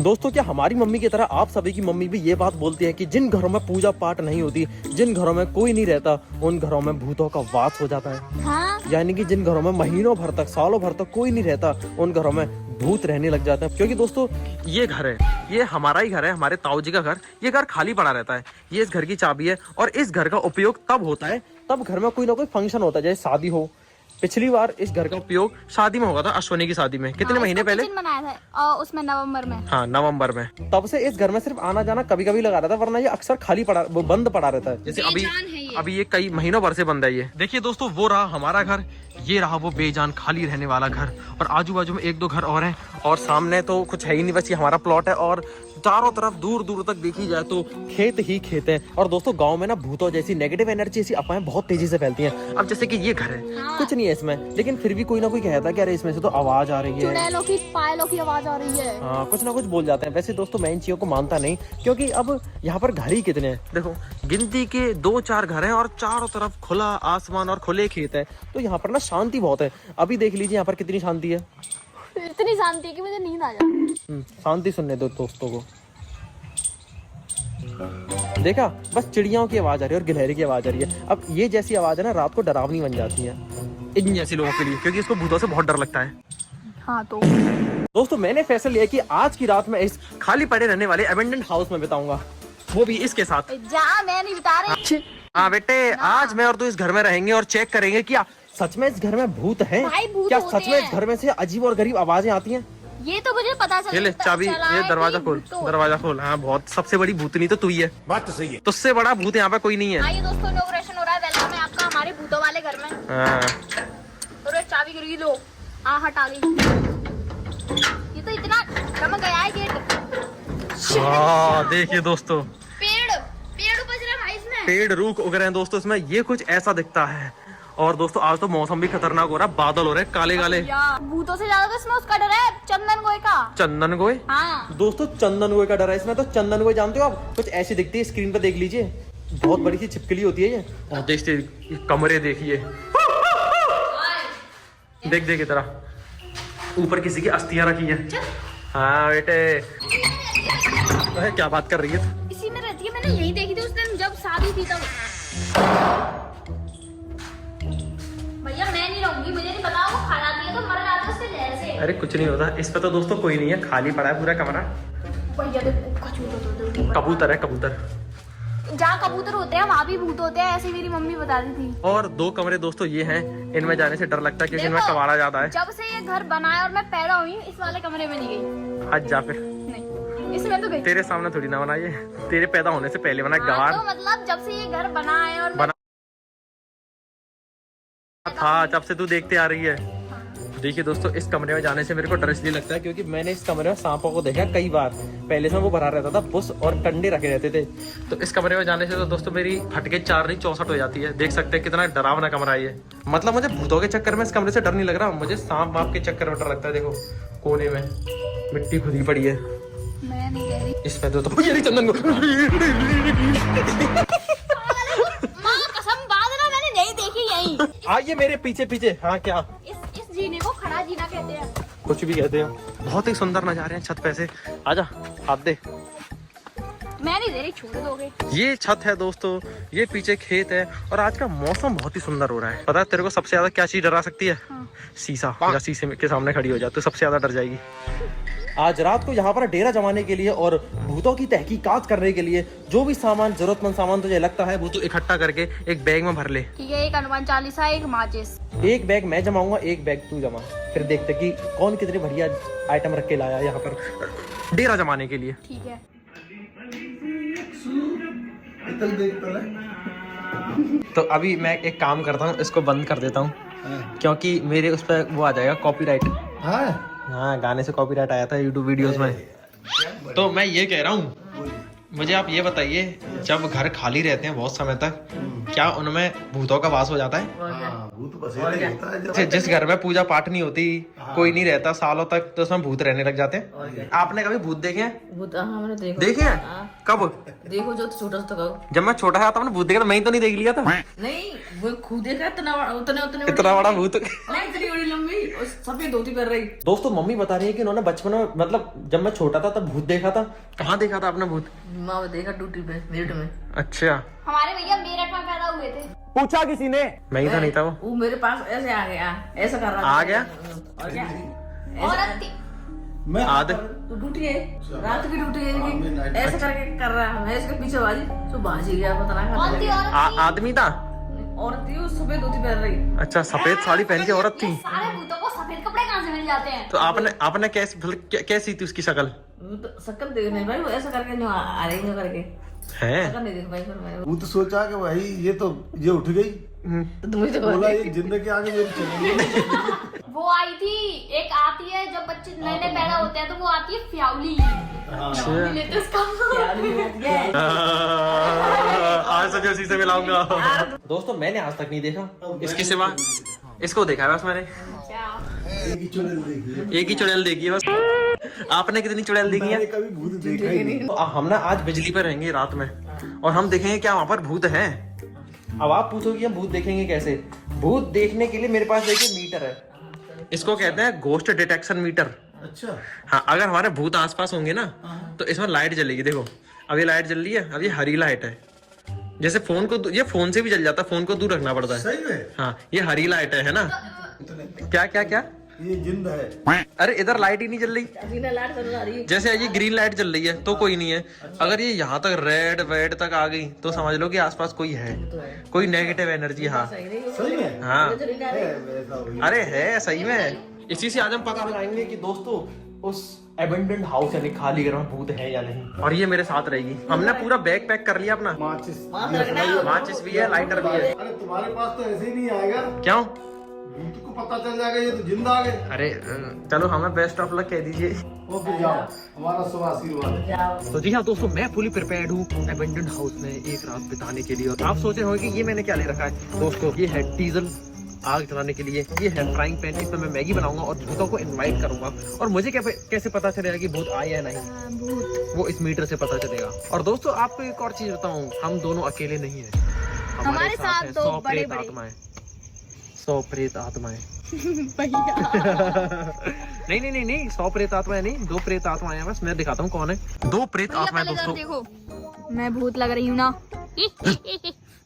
दोस्तों क्या हमारी मम्मी की तरह आप सभी की मम्मी भी ये बात बोलती है कि जिन घरों में पूजा पाठ नहीं होती, जिन घरों में कोई नहीं रहता, उन घरों में भूतों का वास हो जाता है। हाँ? यानी कि जिन घरों में महीनों भर तक, सालों भर तक कोई नहीं रहता, उन घरों में भूत रहने लग जाते हैं। क्योंकि दोस्तों ये घर है, ये हमारा ही घर है, हमारे ताऊ जी का घर। ये घर खाली पड़ा रहता है, ये इस घर की चाबी है और इस घर का उपयोग तब होता है तब घर में कोई ना कोई फंक्शन होता है, जैसे शादी हो। पिछली बार इस घर का उपयोग शादी में होगा था, अश्वनी की शादी में। कितने महीने पहले मनाया था और उसमें नवंबर में। हाँ, नवंबर में। तब से इस घर में सिर्फ आना जाना कभी कभी लगा रहता है, वरना ये अक्सर खाली पड़ा, वो बंद पड़ा रहता है। जैसे अभी ये कई महीनों भर से बंद है। ये देखिए दोस्तों, वो रहा हमारा घर, ये रहा वो बेजान खाली रहने वाला घर, और आजू बाजू में एक दो घर और हैं, और सामने तो कुछ है ही नहीं, बस ये हमारा प्लॉट है। और चारों तरफ दूर दूर तक देखी जाए तो खेत ही खेत है। और दोस्तों गांव में ना भूतों जैसी नेगेटिव एनर्जी, ऐसी अफवाहें बहुत तेजी से फैलती हैं। अब जैसे कि ये घर है, हाँ। कुछ नहीं है इसमें, लेकिन फिर भी कोई ना कोई कहता है कि अरे इसमें से तो आवाज आ रही है, चुड़ैलों की, पायलों की आवाज आ रही है। हाँ, कुछ ना कुछ बोल जाते हैं। वैसे दोस्तों मैं इन चीजों को मानता नहीं, क्योंकि अब यहाँ पर घर ही कितने हैं। देखो गिनती के 2-4 घर हैं और चारों तरफ खुला आसमान और खुले खेत है, तो यहाँ पर ना शांति बहुत है। अभी देख लीजिए यहाँ पर कितनी शांति है, इतनी शांति कि मुझे नींद आ जाती। शांति सुनने दो दोस्तों को। देखा, बस चिड़ियाओं की आवाज आ रही है और गिलहरी की आवाज आ रही है। अब ये जैसी आवाज है ना, रात को डरावनी बन जाती है इन जैसे लोगों के लिए, क्योंकि इसको भूतों से बहुत डर लगता है। हाँ तो दोस्तों मैंने फैसला लिया कि आज की रात मैं इस खाली पड़े रहने वाले अबेंडेंट हाउस में बिताऊंगा, वो भी इसके साथ। जा, मैं नहीं बता रही। हाँ बेटे, आज मैं और तू इस घर में रहेंगे और चेक करेंगे क्या सच में इस घर में भूत है, भाई भूत क्या होते सच में इस हैं। घर में से अजीब और गरीब आवाजें आती हैं। ये तो मुझे पता चला। ये ले चाबी, ये दरवाजा खोल, दरवाजा खोल। हाँ, बहुत सबसे बड़ी भूतनी तो तू ही है। बात तो सही है। तुझसे बड़ा भूत यहाँ पे कोई नहीं है। आइए दोस्तों, इनॉग्रेशन हो रहा है, वेलकम है आपका हमारे भूतों वाले घर में। हाँ। तो चाबी गिर गई, लो हटा ली। ये तो इतना कम गया है गेट। हाँ देखिए दोस्तों, पेड़ उपज रहा भाई इसमें। पेड़ रूख उग रहे हैं दोस्तों इसमें। ये कुछ ऐसा दिखता है। और दोस्तों आज तो मौसम भी खतरनाक हो रहा है, बादल हो रहे हैं काले काले। भूतों से ज्यादा तो इसमें उसका डर है, चंदन गोए का। चंदन गोए? हाँ दोस्तों चंदन गोए का डर है इसमें। तो चंदन गोए जानते हो आप, कुछ ऐसी दिखती है, स्क्रीन पर देख लीजिए, बहुत बड़ी सी छिपकली होती है ये। और देखते कमरे देखिए, देख देख इधर ऊपर किसी की अस्थियां रखी है। हाँ बेटे, क्या बात कर रही है? इसी में रहती है, मैंने यही देखी थी उस दिन जब शादी थी तब। भैया मैं नहीं रहूंगी, मुझे नहीं पता, वो खा जाती है तो मर जाता है उसके जहर से। अरे कुछ नहीं होता इस पे तो दोस्तों, कोई नहीं है, खाली पड़ा है पूरा कमरा। भैया देखो, कबूतर है, कबूतर। जहाँ कबूतर होते हैं वहाँ भी भूत होते हैं, ऐसे मेरी मम्मी बता दी थी। और 2 कमरे दोस्तों ये हैं, इनमें जाने से डर लगता है क्योंकि इनमें देखो, कबाड़ा ज्यादा है। जब से ये घर बना है और मैं पैदा हुई, इस वाले कमरे में नहीं गई। आज जा फिर, नहीं, इसमें तो गई। तेरे सामने थोड़ी ना बनाइए, तेरे पैदा होने से पहले बना। गवार तो मतलब जब से ये घर बना है और बना था, जब से तू देखते आ रही है। देखिए दोस्तों, इस कमरे में जाने से मेरे को डर इसलिए लगता है क्योंकि मैंने इस कमरे में सांपों को देखा कई बार। पहले से वो भरा रहता था, पुस और कंडे रखे रहते थे। तो इस कमरे में जाने से तो दोस्तों मेरी फटके 4 नहीं 64 हो जाती है। देख सकते हैं कितना डरावना कमरा है ये। मतलब मुझे भूतों के चक्कर में इस कमरे से डर नहीं लग रहा, मुझे सांप वाप के चक्कर में डर लगता है। देखो कोने में मिट्टी खुदी पड़ी है, मैं नहीं कह रही। इसमें तो ये चंदन को माँ कसम, बात ना मैंने नहीं देखी यहीं। आइए मेरे पीछे पीछे। हाँ क्या? इस जीने को खड़ा जीना कहते हैं। कुछ भी कहते हैं। बहुत ही सुंदर नजारे हैं छत पे से। आजा हाथ दे। मैं नहीं दे रही, छोड़ दोगे। ये छत है दोस्तों, ये पीछे खेत है, और आज का मौसम बहुत ही सुंदर हो रहा है। पता है तेरे को सबसे ज्यादा क्या चीज डरा सकती है? हाँ। शीशा। या शीशे के सामने खड़ी हो जाए तो सबसे ज्यादा डर जाएगी। आज रात को यहाँ पर डेरा जमाने के लिए और भूतों की तहकीकात करने के लिए जो भी सामान, जरूरतमंद सामान तुझे लगता है, वो तो इकट्ठा करके एक बैग में भर ले। ठीक है, एक हनुमान चालीसा, एक माचिस। एक बैग मैं जमाऊंगा, एक बैग तू जमा, फिर देखते कि कौन कितने बढ़िया आइटम रख के लाया यहाँ पर डेरा जमाने के लिए। ठीक है। तो अभी मैं एक काम करता हूँ, इसको बंद कर देता हूँ क्योंकि मेरे उस पर वो आ जाएगा कॉपीराइट। हाँ, गाने से कॉपीराइट आया था यूट्यूब वीडियोस में। तो मैं ये कह रहा हूँ, मुझे आप ये बताइए, जब घर खाली रहते हैं बहुत समय तक, क्या उनमें भूतों का वास हो जाता है? भूत बसेरा होता है जिस घर में पूजा पाठ नहीं होती, कोई नहीं रहता सालों तक, तो उसमें भूत रहने लग जाते हैं। आपने कभी भूत देखे हैं? भूत हाँ मैंने देखा। देखे हैं? कब? देखो जो छोटा सा था जब मैं छोटा था, आपने भूत देखा था? मैं ही तो नहीं देख लिया था। नहीं वो खुद देखा इतना उतने इतना बड़ा भूत। नहीं इतनी बड़ी लंबी और सफेद धोती पहन रही। दोस्तों मम्मी बता रही है कि उन्होंने बचपन में, मतलब जब मैं छोटा था तब भूत देखा था। कहाँ देखा था आपने भूत? माँ देखा ड्यूटी पे मेरठ में। अच्छा, हमारे भैया मेरठ में पैदा हुए थे। पूछा किसी ने? मैं ही तो नहीं था वो मेरे पास ऐसे आ गया, ऐसा कर रहा था। आ गया? और क्या औरत थी। मैं आद तो ड्यूटी है, रात की ड्यूटी है कि ऐसा करके कर रहा है। मैं इसके पीछे वाली तो भाज ही गया, पता ना कौन थी कहाँ औरत थी? आदमी था? औरत थी, वो सफेद धोती पहन रही। अच्छा, सफेद साड़ी पहन के औरत थी। ये सारे भूतों को सफेद कपड़े कहाँ से मिल जाते हैं? तो आपने कैसी थी उसकी शक्ल? वो तो शक्ल देख नहीं भाई, वो ऐसा करके नहीं आ रही है करके है? शक्ल नहीं देख भाई। फिर मैं वो तो सोचा कि भाई ये उठ गई, तो तुम्हें तो बोला ये जिंदगी आगे मेरी चलेगी। वो आई थी, एक आती है जब बच्चे नए नए पैदा होते हैं, तो वो आती है फ्याउली। फ्याउली लेते हैं उसका। आज सच उसी से मिलाऊंगा। दोस्तों मैंने आज तक नहीं देखा इसके सिवा, इसको देखा है बस मैंने। एक ही चुड़ैल देखी है। एक ही चुड़ैल देखी है बस। आपने कितनी चुड़ैल देखी है? मैंने कभी भूत देखा ही नहीं। तो हम ना आज बिजली पर रहेंगे रात में, और हम देखेंगे क्या वहां पर भूत है। अब आप पूछोगे हम भूत देखेंगे कैसे? भूत देखने के लिए मेरे पास देखिए मीटर है, इसको कहते हैं गोस्ट डिटेक्शन मीटर। अच्छा हाँ, अगर हमारे भूत आसपास होंगे ना तो इसमें लाइट जलेगी। देखो अब ये लाइट जल रही है, अब ये हरी लाइट है। जैसे फोन को, ये फोन से भी जल जाता है, फोन को दूर रखना पड़ता है। सही में हाँ, ये हरी लाइट है ना? क्या क्या क्या? ये जिंद है। अरे इधर लाइट ही नहीं जल रही। अजीना लाइट चल रही है। जैसे ये ग्रीन लाइट जल रही है तो कोई नहीं है, अगर ये यहाँ तक रेड वेड तक आ गई तो समझ लो कि आसपास कोई है, कोई नेगेटिव एनर्जी। हाँ सही में हाँ, वैसा हुई। अरे है सही में। इसी से आज हम पता लगाएंगे कि दोस्तों उस एबेंडेंट हाउस यानी खाली घर में भूत है या नहीं। और ये मेरे साथ रहेगी। हमने पूरा बैग पैक कर लिया अपना। माचिस भी है, लाइटर भी है। अरे तुम्हारे पास तो ऐसे ही नहीं आएगा, क्यों? भूत को पता चल जाएगा ये तो जिंदा आ गए। अरे चलो हमें बेस्ट ऑफ लक कह दीजिए। ओके जाओ, हमारा शुभ आशीर्वाद। तो जी हाँ दोस्तों, मैं फुली प्रिपेयर्ड हूँ एबेंडेंट हाउस में एक रात बिताने के लिए। और आप सोच रहे होंगे कि ये मैंने क्या ले रखा है। दोस्तों ये है डीजल आग जलाने के लिए, ये है फ्राइंग पैन, इसमें मैं मैगी बनाऊंगा और भूतों को इनवाइट करूंगा। और मुझे कैसे पता चलेगा कि भूत आए या नहीं? वो इस मीटर से पता चलेगा। और दोस्तों आपको एक और चीज बताऊं, हम दोनों अकेले नहीं है, हमारे साथ हैं दो 100 बड़े प्रेत बड़े आत्माएं। 100 प्रेत आत्माएं। नहीं नहीं नहीं नहीं, 100 प्रेत आत्माएं नहीं, 2 प्रेत आत्माएं हैं बस। मैं दिखाता हूँ कौन है 2 प्रेत आत्माएं दोस्तों। देखो मैं भूत लग रही हूँ ना?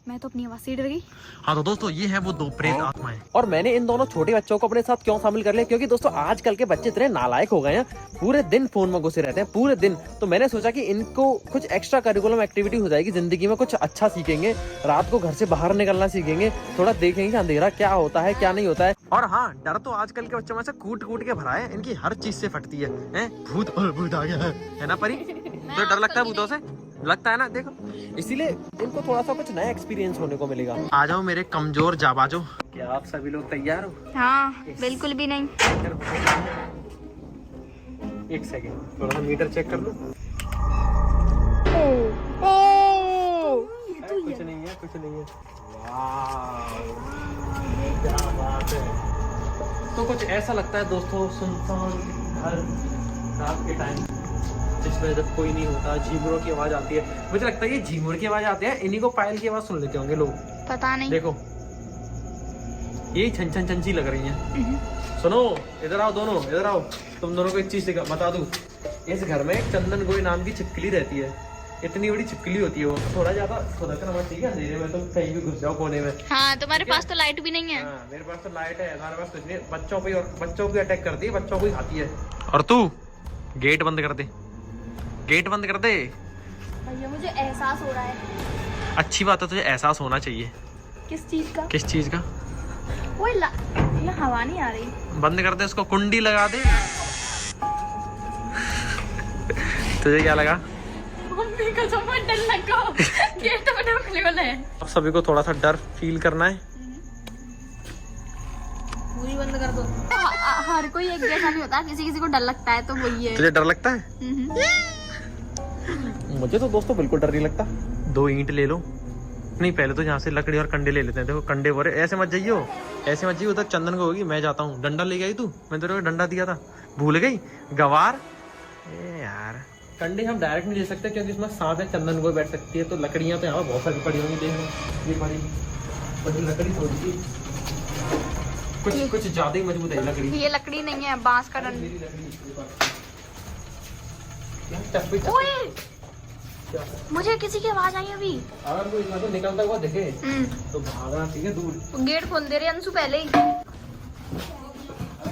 मैं तो अपनी आवाज से डर गई। हाँ तो दोस्तों ये है वो 2 प्रेत आत्माएं। और मैंने इन दोनों छोटे बच्चों को अपने साथ क्यों शामिल कर लिया? क्योंकि दोस्तों आजकल के बच्चे इतने नालायक हो गए हैं, पूरे दिन फोन में घुसे रहते हैं पूरे दिन। तो मैंने सोचा कि इनको कुछ एक्स्ट्रा करिकुलम एक्टिविटी हो जाएगी, जिंदगी में कुछ अच्छा सीखेंगे, रात को घर से बाहर निकलना सीखेंगे, थोड़ा देखेंगे कि अंधेरा क्या होता है क्या नहीं होता है। और हाँ, डर तो आजकल के बच्चों में से कूट कूट के भरा है, इनकी हर चीज से फटती है। भूत भूत आ गया है ना परी? तो डर लगता है भूतों से, लगता है ना? देखो इसीलिए इनको थोड़ा सा कुछ नया एक्सपीरियंस होने को मिलेगा। आ जाओ मेरे कमजोर जाबाजो। क्या आप सभी लोग तैयार हो? हाँ बिल्कुल भी नहीं। एक सेकेंड, थोड़ा सा मीटर चेक कर लो। कुछ नहीं है, कुछ नहीं है। वाव, क्या बात है। तो कुछ ऐसा लगता है दोस्तों, सुनसान घर रात के टाइम जिसमें जब कोई नहीं होता, झींगुरों की आवाज आती है। मुझे लगता है ये झींगुर की आवाज आती है, इन्हीं को पायल की आवाज सुन लेते होंगे लोग, पता नहीं। देखो ये छन छन छन सी लग रही है। सुनो इधर आओ दोनों, इधर आओ। तुम दोनों को एक चीज बता दूं, इस घर में एक चंदन गोई नाम की छिपकली रहती है। इतनी बड़ी छिपकली होती है वो। थोड़ा ज्यादा खुदकना मत, ठीक है? अंधेरे में तुम कहीं भी घुस जाओ कोने में। हाँ तुम्हारे पास तो लाइट भी नहीं है। हाँ, मेरे पास तो लाइट है, हमारे पास कुछ नहीं। बच्चों पे, और बच्चों को अटैक करती है, बच्चों को ही खाती है। और तू गेट बंद कर दे, गेट बंद कर दे। भैया मुझे एहसास हो रहा है। अच्छी बात है, तुझे एहसास होना चाहिए। किस चीज का? किस चीज का? वो ये हवा नहीं आ रही। बंद कर दे उसको, कुंडी लगा दे। तुझे क्या लगा? मम्मी का सब डर लगा। गेट बंद होने वाला है। अब सभी को थोड़ा सा डर फील करना है। पूरी बंद कर दो। हर कोई एक जैसा नहीं होता, किसी किसी को डर लगता है, तो वही है। तुझे डर लगता है? मुझे तो दोस्तों बिल्कुल डर नहीं लगता। 2 ईंट ले लो, नहीं पहले तो यहाँ से लकड़ी और कंडे ले लेते हैं। देखो कंडे बोरे, ऐसे मत जाइयो, ऐसे मत जाइयो, उधर चंदन को होगी। मैं जाता हूँ, डंडा ले गई तू, मैं तेरे को डंडा दिया था, भूल गई गवार। ए यार कंडे हम डायरेक्ट नहीं ले सकते क्योंकि इसमें सांस है, चंदन को बैठ सकती है। तो लकड़ियाँ तो यहाँ पर बहुत सारी पड़ी होंगी। देखो ये बड़ी लकड़ी थोड़ी सी कुछ ज्यादा ही मजबूत है लकड़ी। ये लकड़ी नहीं है, बांस का डंडा। ओए, मुझे किसी की आवाज आई अभी। अगर कोई इसमें से निकलता हुआ दिखे तो भागना चाहिए दूर। गेट खोल दे रहे अंशु पहले ही।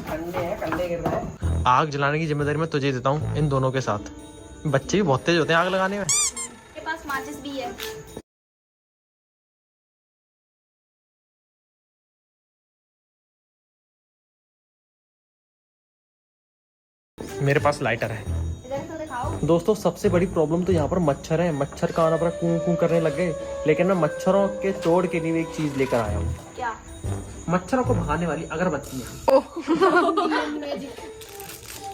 कंडे गिर रहा है। आग जलाने की जिम्मेदारी मैं तुझे देता हूँ इन दोनों के साथ। बच्चे भी बहुत तेज होते हैं आग लगाने में। मेरे पास माचिस भी है। मेरे पास लाइटर है। इधर तो दिखाओ। दोस्तों सबसे बड़ी प्रॉब्लम तो यहाँ पर मच्छर है। मच्छर का आना पर कूं कूं करने लग गए। लेकिन मैं मच्छरों के तोड़ के लिए एक चीज लेकर आया हूँ। क्या? मच्छरों को भगाने वाली अगरबत्तियाँ।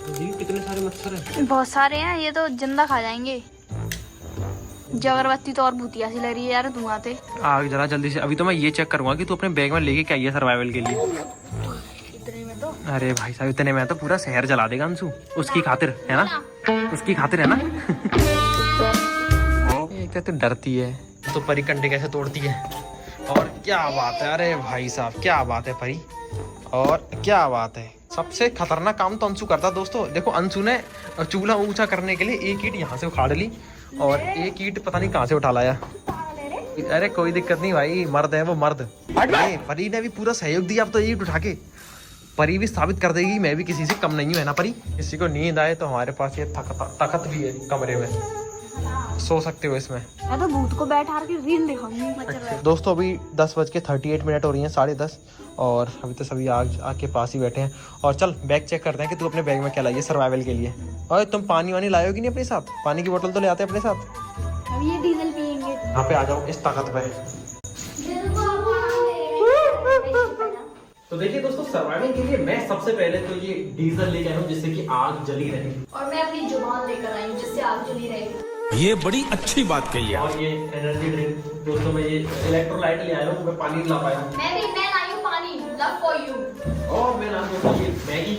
जी कितने सारे मच्छर हैं। बहुत सारे हैं, ये तो जिंदा खा जाएंगे। जो अगरबत्ती तो और भूतिया सी लग रही है यार धुआं से। आग जला जल्दी से। अभी तो मैं ये चेक करूंगा कि तू अपने बैग में लेके क्या आई है सर्वाइवल के लिए। इतने में तो अरे भाई साहब इतने में तो पूरा शहर जला देगा अंशु। उसकी खातिर है ना, उसकी खातिर है ना। एक तो डरती है तो परी कंडे कैसे तोड़ती है। और क्या बात है, अरे भाई साहब क्या बात है परी, और क्या बात है। सबसे खतरनाक काम तो अंशु करता। दोस्तों देखो अंशु ने चूल्हा ऊंचा करने के लिए एक ईंट यहाँ से उखाड़ ली और एक ईंट पता नहीं कहाँ से उठा लाया। अरे कोई दिक्कत नहीं भाई, मर्द है वो मर्द। अरे परी ने भी पूरा सहयोग दिया। अब तो ईंट उठा के परी भी साबित कर देगी मैं भी किसी से कम नहीं हूँ, है ना परी। किसी को नींद आए तो हमारे पास ये तखत भी है कमरे में, सो सकते हो इसमें। मैं तो भूत को बैठा के रील दिखाऊंगी। दोस्तों अभी 10:38 हो रही हैं, 10:30, और अभी तो सभी आग के पास ही बैठे हैं। और चल बैग चेक करते हैं कि तू अपने बैग में क्या लाई है सर्वाइवल के लिए। और तुम पानी वानी लाए हो कि नहीं अपने साथ? पानी की बोतल तो ले आते हैं अपने साथ। अब ये डीजल पियेंगे। यहाँ पे आ जाओ इस ताकत पे। तो देखिए दोस्तों सर्वाइवल के लिए मैं सबसे पहले तो ये डीजल लेके आया हूँ जिससे कि आग जली रहे। और मैं अपनी जुबान लेकर आई हूँ जिससे आग जली रहे। ये बड़ी अच्छी बात कही है। और ये एनर्जी ड्रिंक। दोस्तों मैं ये इलेक्ट्रोलाइट ले आया हूँ, मैं पानी ला पाया हूँ। मैं लाई हूँ पानी, लव फॉर यू। और मैं ला दूँ ये मैगी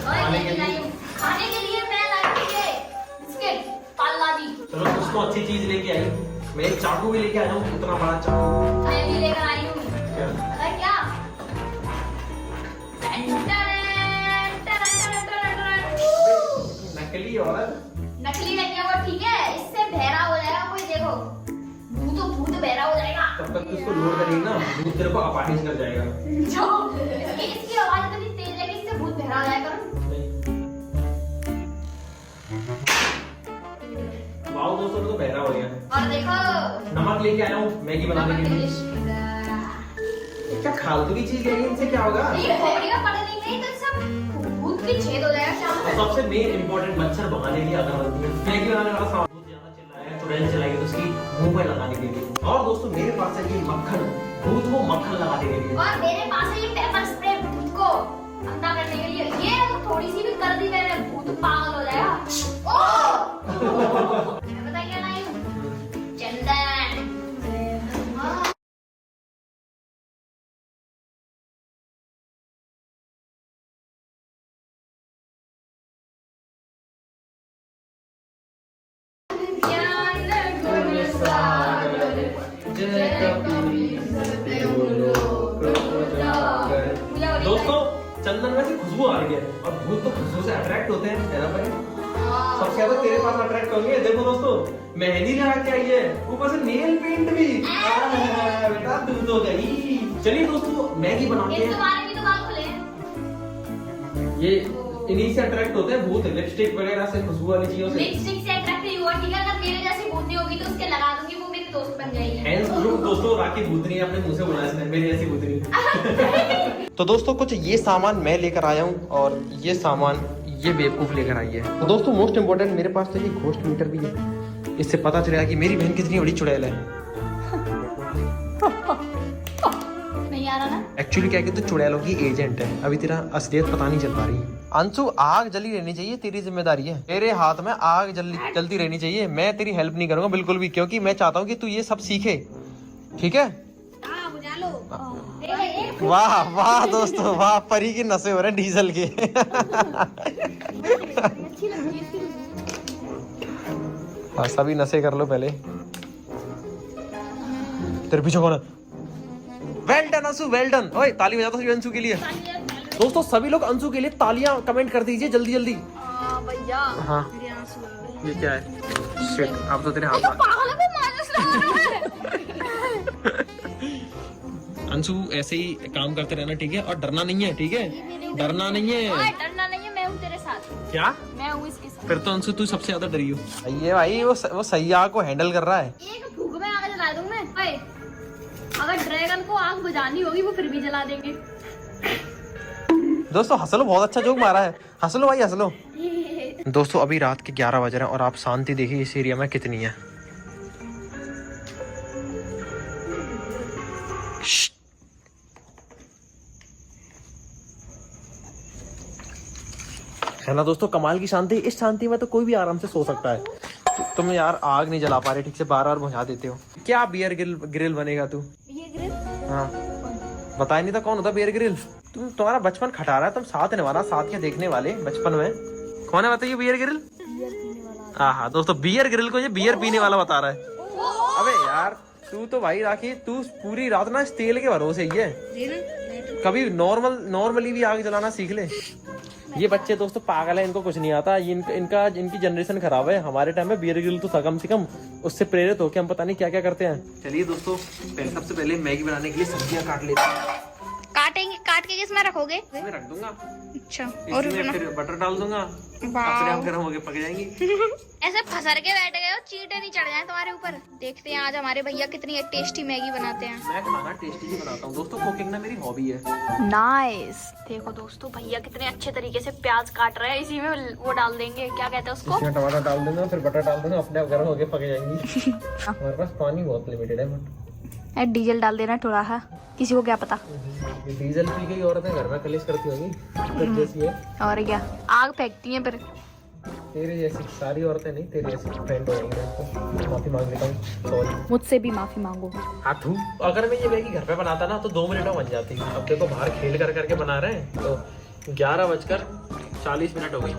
खाने के लिए। खाने के लिए मैं लाई हूँ ये बिस्किट पाला जी। चलो कुछ तो अच्छी चीज लेके आई। मैं एक चाकू भी लेके आया हूँ, उतना बड़ा चाकू। मैं भी लेकर आई हूँ। क्या? पता क्या? नकली औरत। नकली नहीं है वो, ठीक है। इससे बहरा हो जाएगा कोई, देखो भूत बहरा हो जाएगा। तब तक इसको लोड करेगी ना, भूत तेरे को अपाहिज कर जाएगा। इसकी आवाज इतनी तेज है कि इससे भूत बहरा हो जाएगा। वाओ दोस्तों तो बहरा हो गया। और देखो नमक लेके आया हूँ मैगी बनाने के लिए। क्या फालतू की चीज लेंगे, इनसे क्या होगा? ये खोपड़ी का पता नहीं तो सब भूत की छेद हो जाएगा शाम और सबसे मेन इम्पोर्टेंट मच्छर भगाने के लिए अगरबत्ती है। मैगी बनाने वाला सामान भूत ज्यादा चिल्लाया, चुड़ैल चलाएगी तो उसकी मुंह पे लगाने के लिए। और दोस्तों मेरे पास है ये मक्खन, भूत को मक्खन लगाने के लिए। और मेरे पास है ये पेपर स्प्रे भूत को अंधा करने के लिए। ये तो थोड़ी सी भी कर दी मैंने, भूत पागल हो जाएगा। ओह पता क्या लाई हूँ? चंदन। दोस्तों चंदन में से खुशबू आ रही है और भूत तो खुशबू से अट्रैक्ट होते हैं, है ना भाई? सबसे ज्यादा तेरे पास अट्रैक्ट होंगे। देखो दोस्तों मेहंदी लगा के आई है, ऊपर से नेल पेंट भी। बेटा तू तो गई। चलिए दोस्तों मैगी बनाते हैं। तुम्हारे भी तो बाल खुले हैं। ये इन्हीं से अट्रैक्ट होते हैं भूत, लिपस्टिक वगैरह से, खुशबू वाली चीजों से। लिपस्टिक से अट्रैक्ट नहीं हुआ, ठीक है। अगर मेरे जैसी भूतनी होगी तो उसके लगा दूंगी, वो मेरी दोस्त बन जाएगी। हैंड्स ग्रुप दोस्तों राखी भूतनी अपने मुंह से बुलाया इसने, मेरी ऐसी भूतनी। तो दोस्तों कुछ ये सामान मैं लेकर आया हूँ और ये सामान ये बेवकूफ लेकर आई है। तो दोस्तों मोस्ट इम्पोर्टेंट मेरे पास तो ये घोस्ट मीटर भी है। इससे पता चलेगा कि मेरी बहन कितनी बड़ी चुड़ैल है। नहीं आ रहा ना? एक्चुअली क्या है कि तू चुड़ैलों की एजेंट है, अभी तेरा असलियत पता नहीं चल पा रही। अंशु आग जली रहनी चाहिए, तेरी जिम्मेदारी है। तेरे हाथ में आग जलती रहनी चाहिए। मैं तेरी हेल्प नहीं करूंगा बिल्कुल भी, क्योंकि मैं चाहता हूँ कि तू ये सब सीखे। ठीक है। हाँ बुझा लो। वाह वाह दोस्तों वाह, परी की नशे हो रहे हैं डीजल के। अच्छी लगती है। हाँ सभी नशे कर लो पहले। तेरे पीछे कौन है? Well done Anshu, well done. ओए ताली बजा दो अंशु के लिए। दोस्तों सभी लोग अंशु के लिए तालियां कमेंट कर दीजिए जल्दी जल्दी। भैया हाँ मेरे आंसू आ गए। ये क्या है? शिट, अब तो तेरे हाथ में। पागल है, माइनस लगा रहा है। अंशु ऐसे ही काम करते रहना, ठीक है? और डरना नहीं है, ठीक है? डरना नहीं है। ओए, डरना नहीं है, मैं हूँ तेरे साथ। क्या? मैं हूँ इसके साथ। फिर तो अंशु तू सबसे ज्यादा डरी हो। ये भाई वो सैयाह को हैंडल कर रहा है। एक फूक में आग जला दूं मैं। ओए, अगर ड्रैगन को आग बुझानी होगी वो फिर भी जला देंगे। दोस्तों हंस लो, बहुत अच्छा जोक मारा है। हंस लो भाई, हंस लो। दोस्तों अभी रात के 11 बज रहे हैं और आप शांति देखिए इस एरिया में कितनी है। है ना दोस्तों, कमाल की शांति। इस शांति में तो कोई भी आराम से सो सकता है। तुम यार आग नहीं जला पा रहे ठीक से, बार बार बुझा देते हो। क्या बियर ग्रिल बनेगा तू? ये ग्रिल? हाँ बताया नहीं था कौन होता बियर ग्रिल? तुम्हारा बचपन खटा रहा है, तुम साथ निभाना, साथ के देखने वाले बचपन में। कौन है बताइए बियर ग्रिल? हाँ दोस्तों बियर ग्रिल को ये बियर पीने वाला बता रहा है। अबे यार तू तो भाई राखी, तू पूरी रात ना इस तेल के भरोसे ही है। कभी नॉर्मली भी आग जलाना सीख ले। ये बच्चे दोस्तों पागल है, इनको कुछ नहीं आता। इनकी जनरेशन खराब है। हमारे टाइम में बियर ग्रिल तो कम से कम उससे प्रेरित होकर हम पता नहीं क्या क्या करते हैं। चलिए दोस्तों सबसे पहले मैगी बनाने के लिए सब्जियां काट लेते हैं। काट के किसमें रखोगे? इसमें रख दूंगा। अच्छा, और फिर बटर डाल दूंगा, अपने आप गर्म होके पक जाएंगी। ऐसे फंसर के बैठ गए हो, चींटे नहीं चढ़ जाए तुम्हारे ऊपर। देखते हैं आज हमारे भैया कितनी टेस्टी मैगी बनाते हैं। मैं खाना टेस्टी ही बनाता हूँ दोस्तों, कुकिंग ना मेरी हॉबी है। नाइस। देखो दोस्तों भैया कितने अच्छे तरीके से प्याज काट रहे हैं। इसी में वो डाल देंगे, क्या कहते हैं उसको? इसमें टमाटर डाल दूंगा, फिर बटर डाल दूंगा, अपने आप गर्म होके पक जाएंगी। हमारे पास पानी बहुत लिमिटेड है बट डीजल डाल देना थोड़ा सा, किसी को क्या पता। ये डीजल पी गई औरतें घर में कलेश करती होंगी तो जैसी है। और क्या, आग फेंकती हैं फिर। तेरे जैसी सारी औरतें नहीं, तेरे जैसी फ्रेंड हो जाएंगे। माफी मांग लेता हूँ, सॉरी। मुझसे भी माफी मांगो। हाँ तू, अगर मैं ये मैगी घर पे बनाता ना तो 2 मिनट में बन जाती। अब देखो बाहर खेल करके बना रहे हैं तो 11:40 हो गई।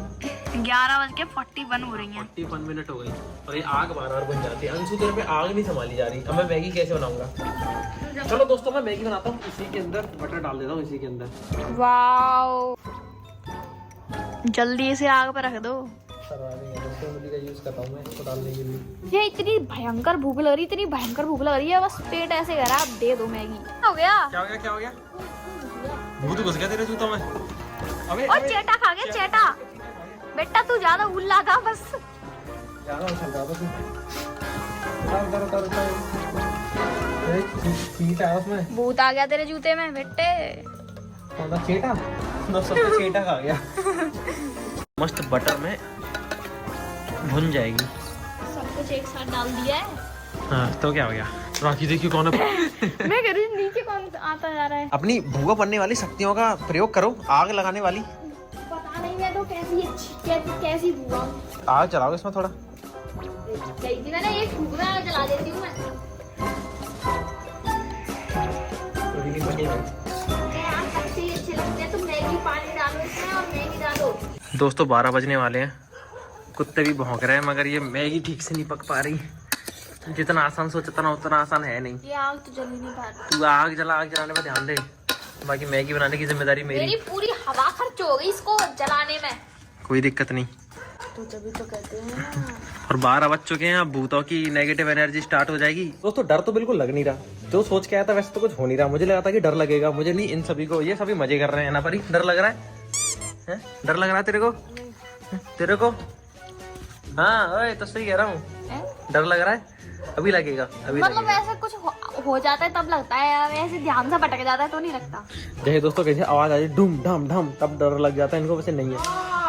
11:41 हो रही हैं। 41 मिनट हो गई और ये आग बार बन जाती है। अंशु तेरे पे आग नहीं संभाली जा रही। अब मैं मैगी कैसे बनाऊंगा? चलो दोस्तों मैं मैगी बनाता हूँ। इसी के अंदर बटर डाल देता हूँ, इसी के अंदर। वाओ, जल्दी इसे आग पर रख दो। यूज करता हूँ मैं इसको डालने के लिए। ये इतनी भयंकर भूख लग रही है, बस पेट ऐसे कर रहा है। आप दे दो मैगी। हो गया? क्या हो गया? भूत घुस गया तेरे जूतों में। अबे और चेटा खा गया, चेटा। बेटा तू ज्यादा उल्ला था बस। भूत आ गया तेरे जूते में बेटे। चेटा चेटा खा गया। मस्त बटर में भुन जाएगी। सब कुछ एक साथ डाल दिया है। हाँ तो क्या हो गया? राखी देखिए कौन है। मैं कह रही नीचे कौन आता जा रहा है। अपनी भूआ बनने वाली शक्तियों का प्रयोग करो, आग लगाने वाली। पता नहीं मैं तो कैसी हुआ। आग चलाओ इसमें थोड़ा। मैंने एक फूक में आग जला देती हूँ मैं। अच्छे लगते हैं तो मैगी पानी डालो इसमें और मैगी डालो। दोस्तों 12 बजने वाले हैं, कुत्ते भी भौंक रहे हैं, मगर ये मैगी ठीक से नहीं पक पा रही। जितना आसान सोचता ना उतना आसान है नहीं। ये आग तो जल ही नहीं पा रही। तू आग जलाने पर ध्यान दे, बाकी मैगी बनाने की जिम्मेदारी मेरी पूरी हवा खर्च हो गई इसको जलाने में। कोई दिक्कत नहीं। तो तभी तो कहते हैं ना। और 12 बज चुके हैं, अब भूतों की नेगेटिव एनर्जी स्टार्ट हो जाएगी। दोस्तों डर तो बिल्कुल लग नहीं रहा। जो सोच के आया था वैसे तो कुछ हो नहीं रहा। मुझे लगा था कि डर लगेगा, मुझे नहीं। इन सभी को, ये सभी मजे कर रहे हैं ना। पर डर लग रहा है? डर लग रहा है तेरे को? हाँ ओए तो सही कह रहा हूँ, डर लग रहा है। अभी लगेगा, अभी मतलब ऐसे कुछ हो जाता है तब लगता है, ऐसे ध्यान से भटक जाता है तो नहीं लगता। जैसे दोस्तों कैसे आवाज आ जाए डूम ढम ढम तब डर लग जाता है इनको, वैसे नहीं है।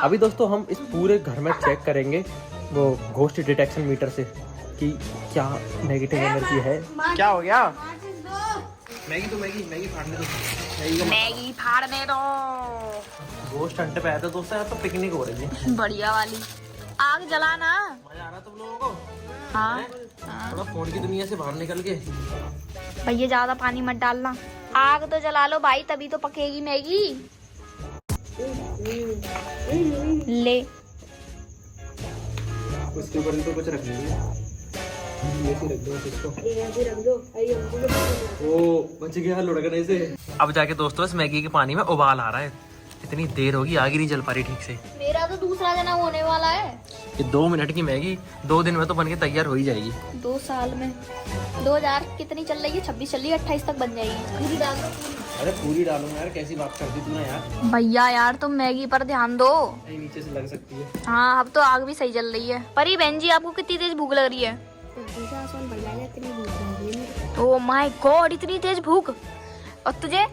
अभी दोस्तों हम इस पूरे घर में चेक करेंगे वो घोस्ट डिटेक्शन मीटर से कि क्या नेगेटिव एनर्जी है। क्या हो गया? मैगी फाड़ने दो। घोस्ट हंट पे आया था दोस्तों, तो पिकनिक हो रही है बढ़िया वाली। आग जलाना। मजा आ रहा तुम लोगों को? हाँ थोड़ा फोन की दुनिया से बाहर निकल के। भैया ज्यादा पानी मत डालना। आग तो जला लो भाई, तभी तो पकेगी मैगी। ले उसके ऊपर तो कुछ रख लेंगे। ओ बच गया लुढ़कने से। अब जाके दोस्तों इस मैगी के पानी में उबाल आ रहा है। इतनी देर होगी, आग ही नहीं जल पा रही ठीक से। मेरा तो दूसरा जन्म होने वाला है। ये 2 मिनट की मैगी 2 दिन में तो बनके तैयार हो ही जाएगी। 2 साल में 2000 कितनी चल रही है? 26 चल रही है, 28 तक बन जाएगी। पूरी डाल दो। अरे पूरी डालूंगा यार, कैसी बात करती तू ना यार। भैया यार तुम मैगी पर ध्यान दो। नीचे से लग सकती है। हाँ अब तो आग भी सही जल रही है। परी बहन जी आपको कितनी तेज भूख लग रही है? ओह माय गॉड, इतनी तेज भूख। और तुझे?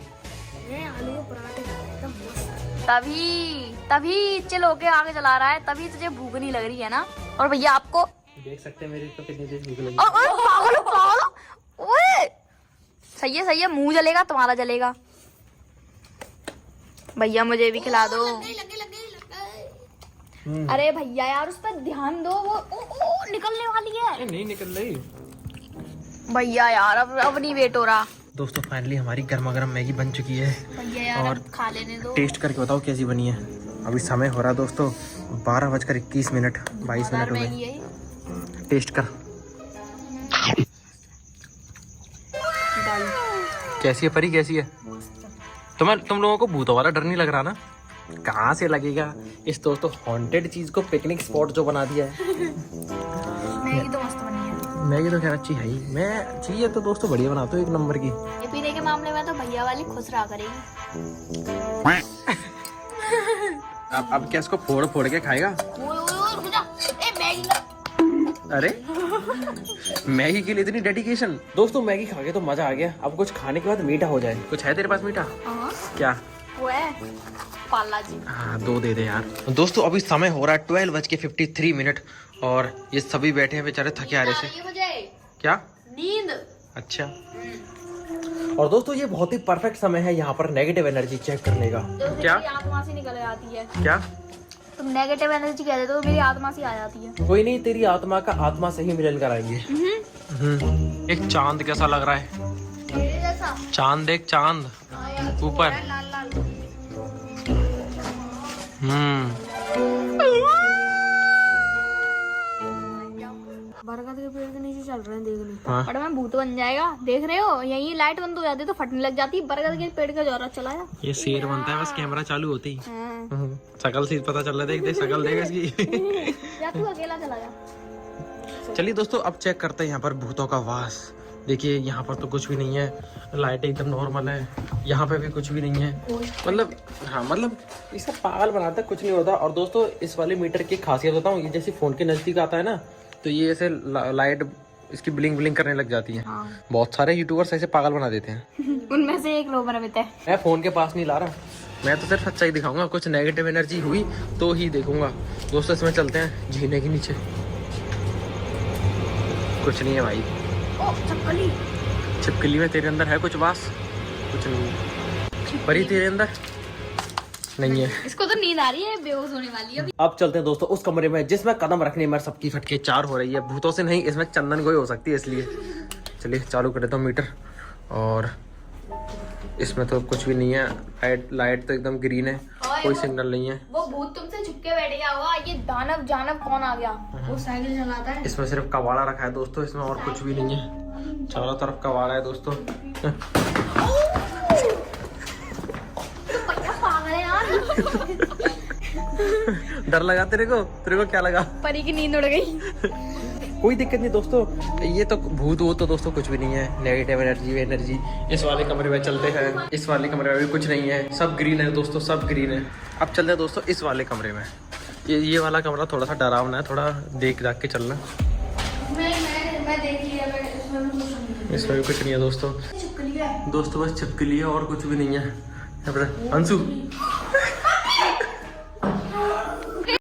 तभी चिल होके आगे चला रहा है, तभी तुझे भूख नहीं लग रही है ना। और भैया आपको देख सकते हैं मेरी तो कितनी तेज भूख लगी। पागल ओए सही है, मुंह जलेगा, तुम्हारा जलेगा। भैया मुझे भी खिला दो। अरे भैया यार उस पर ध्यान दो, वो निकलने वाली है। नहीं निकल रही भैया यार अब नहीं वेट हो रहा। दोस्तों फाइनली हमारी गर्मा गर्म मैगी बन चुकी है। भैया यार और अब खा लेने दो। टेस्ट करके बताओ कैसी बनी है। अभी समय हो रहा है दोस्तों 12:21 मिनट 22 मिनट हो मैगी गए। है। टेस्ट कर कैसी है परी, कैसी है? तुम लोगों को भूतों वाला डर नहीं लग रहा ना? कहाँ से लगेगा इस दोस्तों हॉन्टेड चीज को पिकनिक स्पॉट जो बना दिया है। मैगी तो मस्त बनी है। मैगी तो खैर अच्छी है ही। मैं चाहिए तो दोस्तों बढ़िया बनाता हूँ, 1 नंबर की। ये पीने के मामले में तो भैया वाली खुश रहा करेगी। अब क्या इसको फोड़ फोड़ के खाएगा? रुक जा। ए मैगी ला। अरे मैगी के लिए इतनी डेडिकेशन। दोस्तों मैगी खा के तो मजा आ गया। अब कुछ खाने के बाद मीठा हो जाए। कुछ है तेरे पास मीठा? हाँ क्या? वो है पाला जी। हाँ 2 दे दे यार। दोस्तों अभी समय हो रहा है 12:53 मिनट और ये सभी बैठे हैं बेचारे थके हारे से। मुझे क्या नींद? अच्छा। और दोस्तों ये बहुत ही परफेक्ट समय है यहाँ पर नेगेटिव एनर्जी चेक करने का। क्या आत्मा से निकल आती है। क्या तुम नेगेटिव एनर्जी कहते हो, मेरी आत्मा से आ जाती है। कोई नहीं, तेरी आत्मा का आत्मा से ही मिलन कराएंगे। एक चांद कैसा लग रहा है? मेरे जैसा चांद देख, चांद ऊपर। लाल लाल। बरगद के पेड़ के नीचे चल रहे हैं, देख लो। हाँ। बड़ा मैं भूत बन जाएगा, देख रहे हो? यही लाइट बंद हो जाती है तो फटने लग जाती है। बरगद के पेड़ का जोरा चलाया। ये शेर बनता है बस कैमरा चालू होते ही। हाँ। शकल से पता चल रहा है। देख शकल देख इसकी। या तू अकेला चला जा। चलिए दोस्तों अब चेक करते हैं यहाँ पर भूतों का वास। देखिए यहाँ पर तो कुछ भी नहीं है, लाइट एकदम नॉर्मल है। यहाँ पे भी कुछ भी नहीं है। मतलब हाँ मतलब इसका पागल बनाता है, कुछ नहीं होता। और दोस्तों इस वाले मीटर की खासियत बताऊँ, ये जैसे फोन के नजदीक आता है ना तो ये ऐसे लाइट इसकी ब्लिंक ब्लिंक करने लग जाती है। हाँ। बहुत सारे यूट्यूबर्स ऐसे पागल बना देते हैं। उनमें से एक लोग बना है। मैं फोन के पास नहीं ला रहा, मैं तो सिर्फ सच्चाई दिखाऊंगा। कुछ नेगेटिव एनर्जी हुई तो ही देखूंगा। दोस्तों इसमें चलते हैं झीने के नीचे। कुछ नहीं है भाई। ओ चक्कली। छिपकली में तेरे अंदर है कुछ वास? कुछ नहीं है। परी तेरे अंदर नहीं है। इसको तो नींद आ रही है, बेहोश होने वाली है अभी। अब चलते हैं दोस्तों उस कमरे में जिसमें कदम रखने में सबकी फटके 4 हो रही है। भूतों से नहीं, इसमें चंदन गोई हो सकती है, इसलिए चलिए चालू कर देता हूँ मीटर। और इसमें तो कुछ भी नहीं है। लाइट तो एकदम ग्रीन है, कोई सिग्नल नहीं है। वो भूत तुमसे छुप के बैठ गया होगा। ये दानव जानव कौन आ गया? वो साइकिल चलाता है। इसमें सिर्फ कबाड़ा रखा है दोस्तों, इसमें और कुछ भी नहीं है। चारों तरफ कबाड़ा है दोस्तों। पागल है यार। डर लगा तेरे को क्या लगा? परी की नींद उड़ गई। कोई दिक्कत नहीं दोस्तों, ये तो भूत वो तो दोस्तों कुछ भी नहीं है। Negative energy. इस वाले कमरे में चलते हैं। इस वाले कमरे में भी कुछ नहीं है, सब ग्रीन है दोस्तों, सब ग्रीन है। अब चलते हैं दोस्तों इस वाले कमरे में। ये वाला कमरा थोड़ा सा डरावना है, थोड़ा देख दाख के चलना। मैं देख लिया, इसमें भी कुछ नहीं है दोस्तों। बस छिपकली है और कुछ भी नहीं है। अंशु